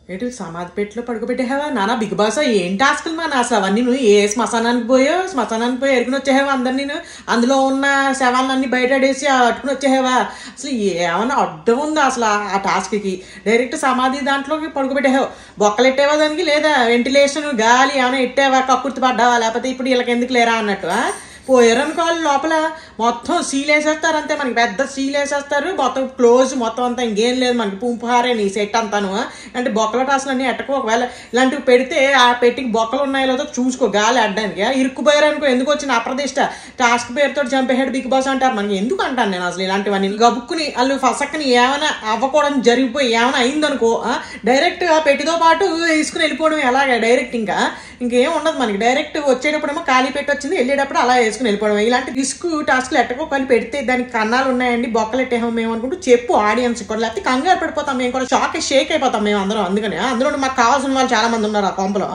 ఏంటి సమాధి పెట్టిలో పడుకోబెట్టేవా నానా బిగ్ బాస్ ఏం టాస్కులు మా నా అసలు అవన్నీ నువ్వు శ్మశానానికి పోయి ఎరుకుని వచ్చేవా అందరు నేను అందులో ఉన్న శవాలన్నీ బయట ఆడేసి అట్టుకుని వచ్చేవా అసలు ఏమన్నా అడ్డం ఉందా అసలు ఆ టాస్క్కి డైరెక్ట్ సమాధి దాంట్లోకి పడుకోబెట్టేవావు బొక్కలు ఎట్టేవా దానికి లేదా వెంటిలేషన్ గాలి ఏమైనా ఎట్టావా కక్కుర్తి పడ్డావా లేకపోతే ఇప్పుడు వీళ్ళకి ఎందుకు లేరా అన్నట్టు పోయారనుకోవాలి లోపల మొత్తం సీల్ వేసేస్తారు అంతే మనకి పెద్ద సీల్ వేసేస్తారు మొత్తం క్లోజ్ మొత్తం అంతా ఇంకేం లేదు మనకి పుంపుహారే నీ సెట్ అంతాను అంటే బొక్కల టాసులు అన్నీ ఎట్టకు ఒకవేళ ఇలాంటివి పెడితే ఆ పెట్టికి బొక్కలు ఉన్నాయో లేదో చూసుకో గాలి అడ్డానికి ఇరుక్కుపోయారనుకో ఎందుకు వచ్చిన అప్రదిష్ట టాస్క్ పేరుతో చంపేహాడు బిగ్ బాస్ అంటారు మనకి ఎందుకు అంటాను నేను అసలు ఇలాంటివన్నీ గబుక్కుని వాళ్ళు ఫసక్కని ఏమైనా అవ్వకూడదు జరిగిపోయి ఏమైనా అయిందనుకో డైరెక్ట్గా పెట్టితో పాటు తీసుకుని వెళ్ళిపోవడం ఎలాగ డైరెక్ట్ ఇంకేం ఉండదు మనకి డైరెక్ట్ వచ్చేటప్పుడేమో ఖాళీ పెట్టి వచ్చింది వెళ్ళేటప్పుడు అలా వేసుకుని వెళ్ళిపోవడం ఇలాంటి రిస్క్ టాస్క్లు ఎట్టకో కలిపి పెడితే దానికి కన్నాలు ఉన్నాయండి బొక్కలు ఎట్టేమో మేము అనుకుంటూ చెప్పు ఆడియన్స్ కూడా లేకపోతే కంగారు పడిపోతాం మేము కూడా షేక్ అయిపోతాం మేము అందరం అందుకని అందులో మాకు కావాల్సిన వాళ్ళు చాలా మంది ఉన్నారు ఆ కొంపలో